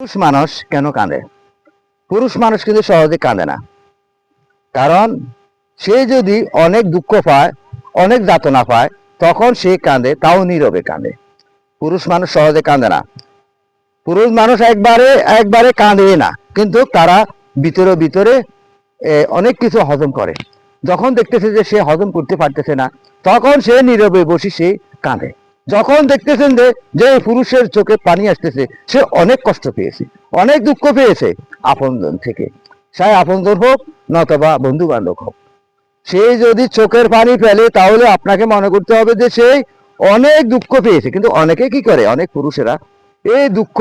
পুরুষ মানুষ কেন কাঁদে? পুরুষ মানুষ কিন্তু সহজে কাঁদে না। কারণ সে যদি অনেক দুঃখ পায়, অনেক যাতনা পায়, তখন সে কাঁদে, তাও নীরবে কাঁদে। পুরুষ মানুষ সহজে কাঁদে না। পুরুষ মানুষ একবারে একবারে কাঁদে না, কিন্তু তারা ভিতরে ভিতরে অনেক কিছু হজম করে। যখন দেখতেছে যে সে হজম করতে পারতেছে না, তখন সে নীরবে বসে সে কাঁদে। যখন দেখতেছেন যে যে পুরুষের চোখে পানি আসতেছে, সে অনেক কষ্ট পেয়েছে, অনেক দুঃখ পেয়েছে আপনজন থেকে, সে আপনজন হোক নতবা বন্ধু বান্ধব হোক। সে যদি চোখের পানি ফেলে, তাহলে আপনাকে মনে করতে হবে যে সে অনেক দুঃখ পেয়েছে। কিন্তু অনেকে কি করে, অনেক পুরুষেরা এই দুঃখ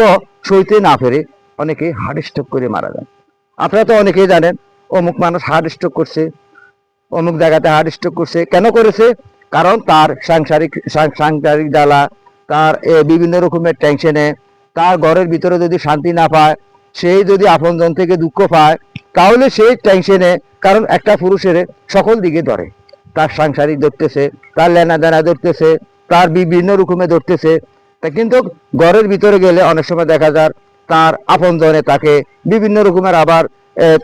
সইতে না পেরে অনেকে হার্ট স্ট্রোক করে মারা যায়। আপনারা তো অনেকেই জানেন, অমুক মানুষ হার্ট স্ট্রোক করছে, অমুক জায়গাতে হার্ট স্ট্রোক করছে। কেন করেছে? কারণ তার সাংসারিক জ্বালা, তার বিভিন্ন রকমের টেনশনে, তার ঘরের ভিতরে যদি শান্তি না পায়, সেই যদি আপনজন থেকে দুঃখ পায়, তাহলে সেই টেনশনে, কারণ একটা পুরুষের সকল দিকে ধরে, তার সাংসারিক ধরতেছে, তার লেনা দেনা ধরতেছে, তার বিভিন্ন রকমে ধরতেছে। তা কিন্তু ঘরের ভিতরে গেলে অনেক সময় দেখা যায় তার আপনজনে তাকে বিভিন্ন রকমের আবার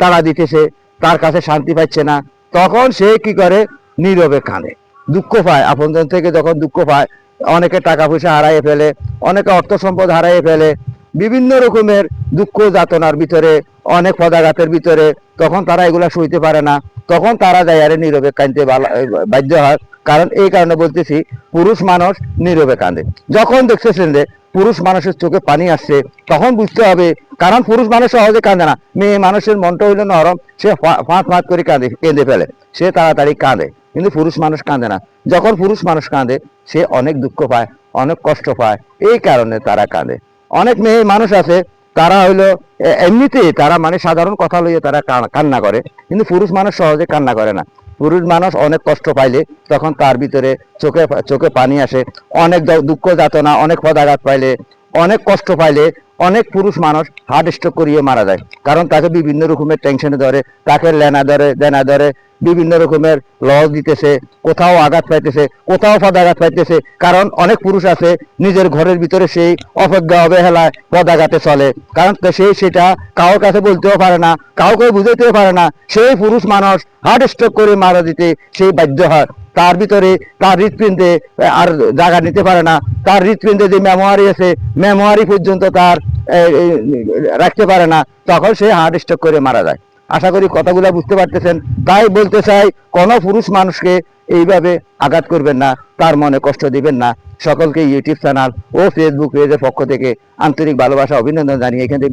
তাড়া দিতেছে, তার কাছে শান্তি পাচ্ছে না। তখন সে কি করে? নীরবে কাঁদে, দুঃখ পায়। আপনজন থেকে যখন দুঃখ পায়, অনেকে টাকা পয়সা হারাইয়ে ফেলে, অনেকে অর্থ সম্পদ হারাইয়ে ফেলে, বিভিন্ন রকমের দুঃখ যাতনার ভিতরে, অনেক পদাঘাতের ভিতরে, তখন তারা এগুলা সইতে পারে না। তখন তারা যায় আরে নীরবে কাঁদতে বাধ্য হয়। কারণ এই কারণে বলতেছি, পুরুষ মানুষ নীরবে কাঁদে। যখন দেখতেছেন যে পুরুষ মানুষের চোখে পানি আসছে, তখন বুঝতে হবে। কারণ পুরুষ মানুষ সহজে কাঁদে না। মেয়ে মানুষের মনটা হইলো নরম, সে ফাঁত ফাঁত করে কেঁদে ফেলে, সে তাড়াতাড়ি কাঁদে। কিন্তু পুরুষ মানুষ কাঁদে না। যখন পুরুষ মানুষ কাঁদে, সে অনেক দুঃখ পায়, অনেক কষ্ট পায়, এই কারণে তারা কাঁদে। অনেক মেয়ে মানুষ আছে, তারা হইলো এমনিতেই তারা মানে সাধারণ কথা লইয়ে তারা কান্না করে, কিন্তু পুরুষ মানুষ সহজে কান্না করে না। পুরুষ মানুষ অনেক কষ্ট পাইলে তখন তার ভিতরে চোখে চোখে পানি আসে। অনেক দুঃখ যাতনা, অনেক পদাঘাত পাইলে, অনেক কষ্ট পাইলে অনেক পুরুষ মানুষ হার্ট স্ট্রোক করিয়ে মারা যায়। কারণ তাকে বিভিন্ন রকমের টেনশনে ধরে, তাকে লেনা ধরে দেনা ধরে, বিভিন্ন রকমের লস দিতেছে, কোথাও আঘাত পাইতেছে, কোথাও পদাঘাত পাইতেছে। কারণ অনেক পুরুষ আছে নিজের ঘরের ভিতরে সেই অবজ্ঞা অবহেলায় পদাঘাতে চলে। কারণ সেই সেটা কারোর কাছে বলতেও পারে না, কাউকে বুঝাইতেও পারে না। সেই পুরুষ মানুষ হার্ট স্ট্রোক করে মারা দিতে সেই বাধ্য হয়। তার ভিতরে তার হৃৎপিণ্ডে আর জায়গা নিতে পারে না। তার হৃৎপিণ্ডে যে মেমোয়ারি আছে, মেমোয়ারি পর্যন্ত তার রাখতে পারে না। তখন সে হার্ট স্ট্রোক করে মারা যায়। আশা করি কথাগুলো বুঝতে পারতেছেন। তাই বলতে চাই, কোনো পুরুষ মানুষকে এইভাবে আঘাত করবেন না, তার মনে কষ্ট দিবেন না। সকলকে ইউটিউব চ্যানেল ও ফেসবুক পেজের পক্ষ থেকে আন্তরিক ভালোবাসা, অভিনন্দন জানিয়ে এখান থেকে